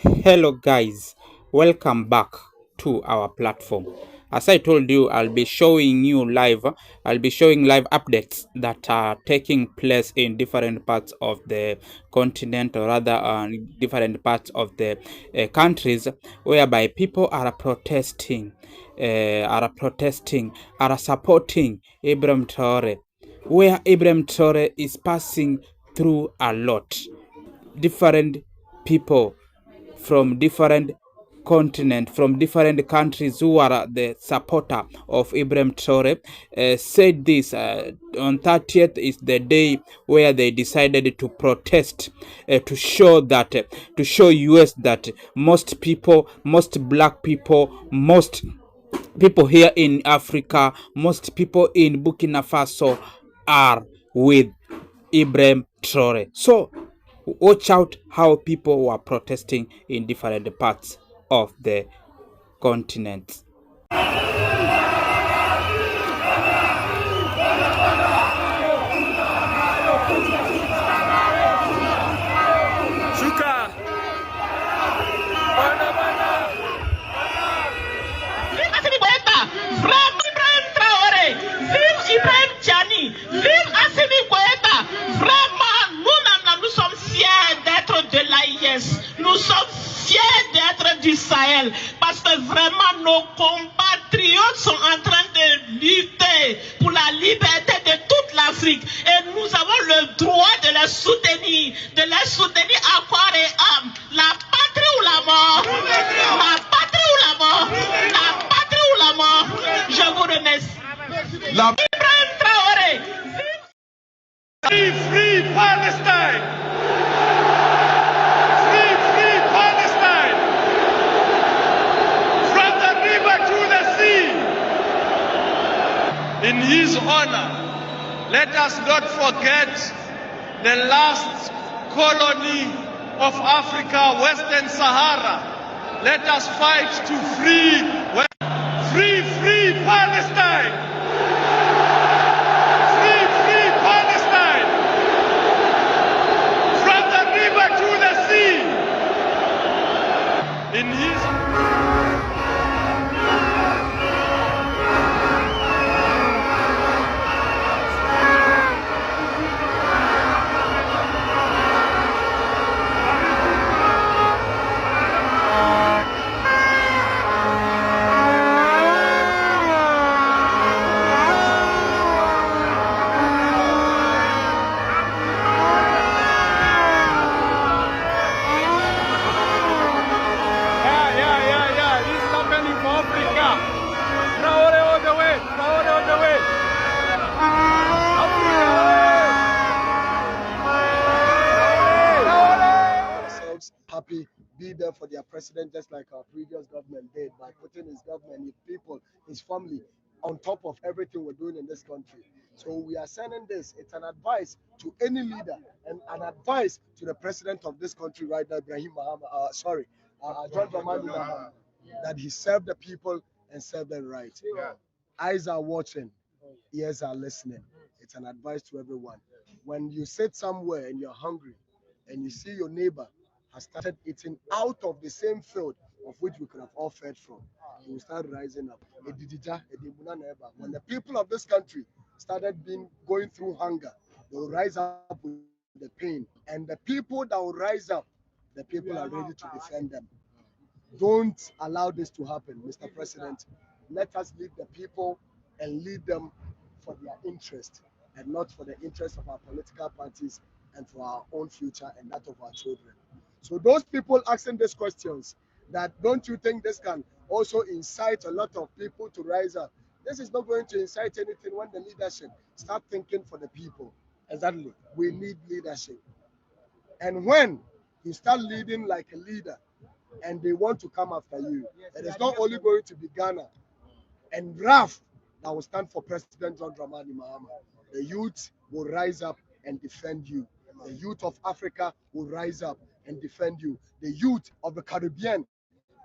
Hello guys, welcome back to our platform. As I told you, I'll be showing live updates that are taking place in different parts of the continent, or rather different parts of the countries, whereby people are protesting, are supporting Ibrahim Traoré, where Ibrahim Traoré is passing through a lot. Different people from different continent, from different countries, who are the supporter of Ibrahim Traoré, said this on 30th is the day where they decided to protest, to show US that most people, most black people, most people here in Africa, most people in Burkina Faso are with Ibrahim Traoré. So watch out how people were protesting in different parts of the continent. Nous sommes fiers d'être du Sahel parce que vraiment nos compatriotes sont en train de lutter pour la liberté de toute l'Afrique et nous avons le droit de les soutenir, à corps et âme. La patrie ou la mort? La patrie ou la mort? La patrie ou la mort? Je vous remercie. Ibrahim Traoré. Free Palestine! In his honor, let us not forget the last colony of Africa, Western Sahara. Let us fight to free Palestine! Free Palestine! From the river to the sea! In his happy, be there for their president, just like our previous government did, by putting his government, his people, his family on top of everything we're doing in this country. So we are sending this. It's an advice to any leader and an advice to the president of this country right now, Ibrahim John Dramani Mahama, that he served the people and served them right. Eyes are watching, ears are listening. It's an advice to everyone. When you sit somewhere and you're hungry and you see your neighbor has started eating out of the same field of which we could have all fed from, you will start rising up. When the people of this country started going through hunger, they will rise up with the pain. And the people that will rise up, the people are ready to defend them. Don't allow this to happen, Mr. President. Let us lead the people and lead them for their interest and not for the interest of our political parties and for our own future and that of our children. So those people asking these questions, that don't you think this can also incite a lot of people to rise up? This is not going to incite anything when the leadership start thinking for the people. Exactly. We need leadership. And when you start leading like a leader and they want to come after you, it is not only going to be Ghana and RAF that will stand for President John Dramani Mahama. The youth will rise up and defend you. The youth of Africa will rise up and defend you. The youth of the Caribbean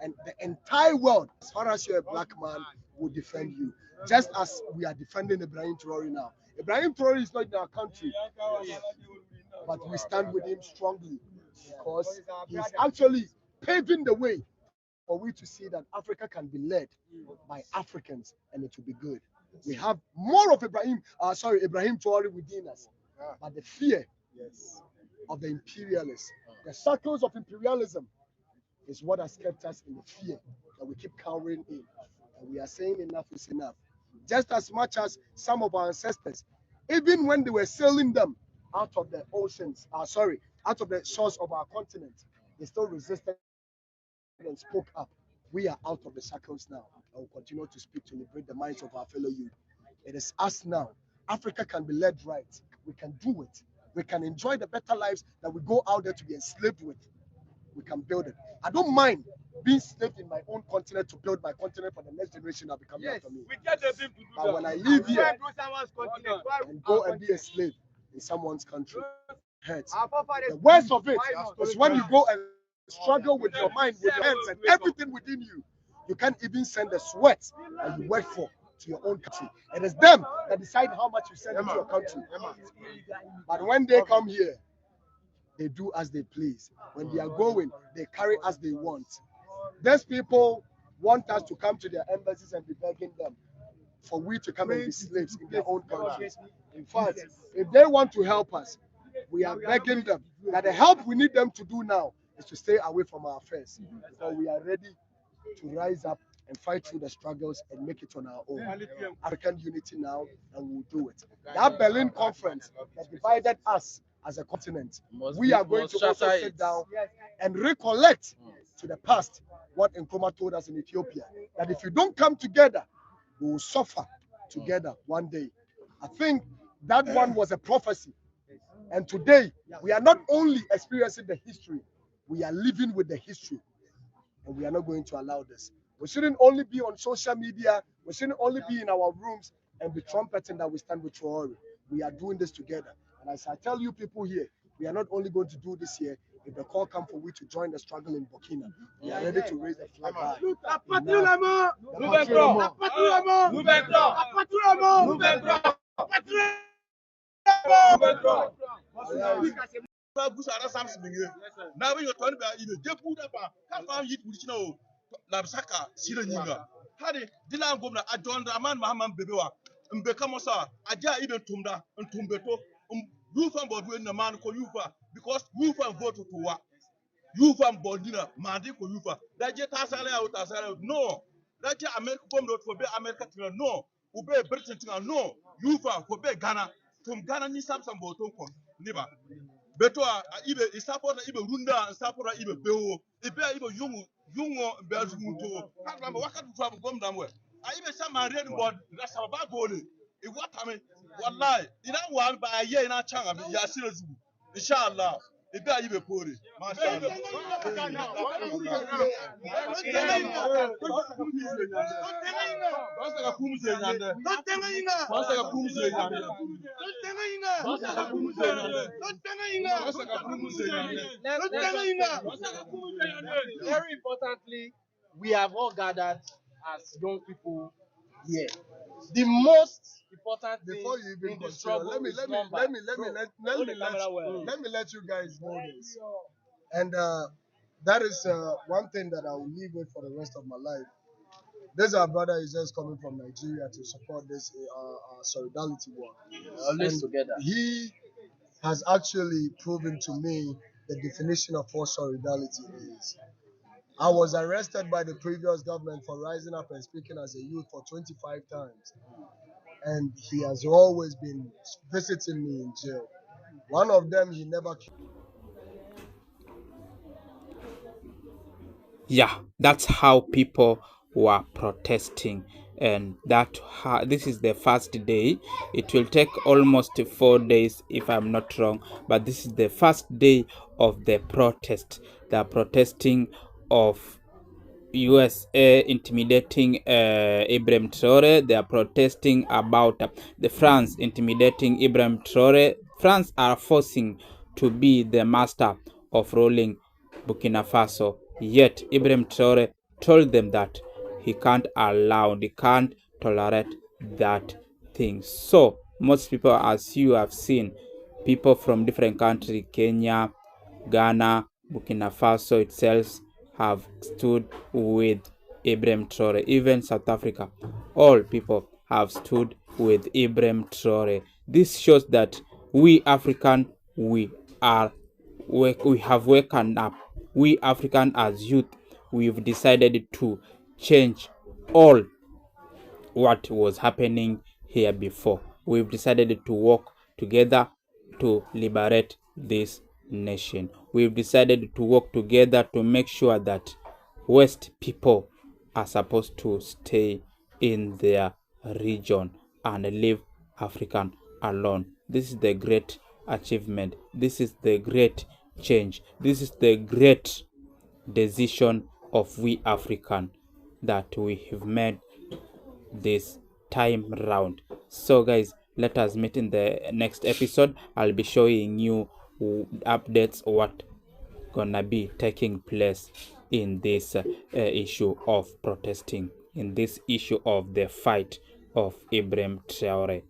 and the entire world, as far as you're a black man, will defend you. Just as we are defending Ibrahim Traoré now. Ibrahim Traoré is not in our country, but we stand with him strongly because he's actually paving the way for we to see that Africa can be led by Africans and it will be good. We have more of Ibrahim Traoré within us, but the fear of the imperialists, the circles of imperialism is what has kept us in the fear that we keep cowering in. And we are saying enough is enough. Just as much as some of our ancestors, even when they were sailing them out of the oceans, out of the shores of our continent, they still resisted and spoke up. We are out of the shackles now and will continue to speak to liberate the minds of our fellow youth. It is us now. Africa can be led right. We can do it. We can enjoy the better lives that we go out there to be enslaved with. We can build it. I don't mind being enslaved in my own continent to build my continent for the next generation that will be coming after me. But when I leave here and go and be a slave in someone's country, it hurts. The worst of it is when you go and struggle with your mind, with your hands, and everything within you. You can't even send the sweat that you work for to your own country. It is them that decide how much you send into your country. But when they come here, they do as they please. When they are going, they carry as they want. These people want us to come to their embassies and be begging them for we to come and be slaves in their own countries. In fact, if they want to help us, we are begging them that the help we need them to do now is to stay away from our affairs, because we are ready to rise up and fight through the struggles and make it on our own. African unity now, and we'll do it. That Berlin conference that divided us as a continent, we are going to also sit down and recollect to the past what Nkrumah told us in Ethiopia, that if you don't come together, we will suffer together one day. I think that one was a prophecy. And today, we are not only experiencing the history, we are living with the history. And we are not going to allow this. We shouldn't only be on social media. We shouldn't only be in our rooms and be trumpeting that we stand with Traoré. We are doing this together. And as I tell you people here, we are not only going to do this here. If the call comes for we to join the struggle in Burkina, we are ready to raise the flag high. Busara Samson binge. Na we yoto ni ba ibe depu da pa. Ka fa yit bulichina o. La saka sire nyinga. Hade dila ngomna adon Rahman Mahamman bebewa. Mbeka mosa aja ibe tumda ntumbeto. Yufa bodwe na man ko yufa because yufa vote to wa. Yufa bodina mandi ko yufa. Daje tasale out tasale no. Daje America bomdo to be America tina no. Ube Britain tina no. Yufa ko be Ghana. Tum Ghana ni Samson boton ko. Niba. Beto ibe isapota ibe runda isapota ibe bewo ibe ibe yungo bezumunto kamba wakati twa gomda mwe ibe sama red board rasa ba gole e watame wallahi ina wa ba ye ina changa ya sire zugu inshallah ibe ibe pore masha Allah Very importantly, we have all gathered as young people here. The most important thing Before you even in the continue, struggle let me let you guys know this. And that is one thing that I will live with for the rest of my life. This our brother is just coming from Nigeria to support this solidarity work. Always together. He has actually proven to me the definition of what solidarity is. I was arrested by the previous government for rising up and speaking as a youth for 25 times. And he has always been visiting me in jail. One of them, he never killed. Yeah, that's how people were protesting, and this is the first day. It will take almost 4 days if I'm not wrong, but this is the first day of the protest. They are protesting of USA intimidating Ibrahim Traoré. They are protesting about the France intimidating Ibrahim Traoré. France are forcing to be the master of ruling Burkina Faso. Yet Ibrahim Traoré told them that he can't tolerate that thing. So most people, as you have seen, people from different countries, Kenya, Ghana, Burkina Faso itself, have stood with Ibrahim Traoré. Even South Africa, all people have stood with Ibrahim Traoré. This shows that we African, we have woken up. We African as youth, we've decided to change all what was happening here before. We've decided to work together to liberate this nation. We've decided to work together to make sure that West people are supposed to stay in their region and leave African alone. This is the great achievement. This is the great change. This is the great decision of we African that we have made this time round. So guys, let us meet in the next episode. I'll be showing you updates what gonna be taking place in this issue of protesting, in this issue of the fight of Ibrahim Traoré.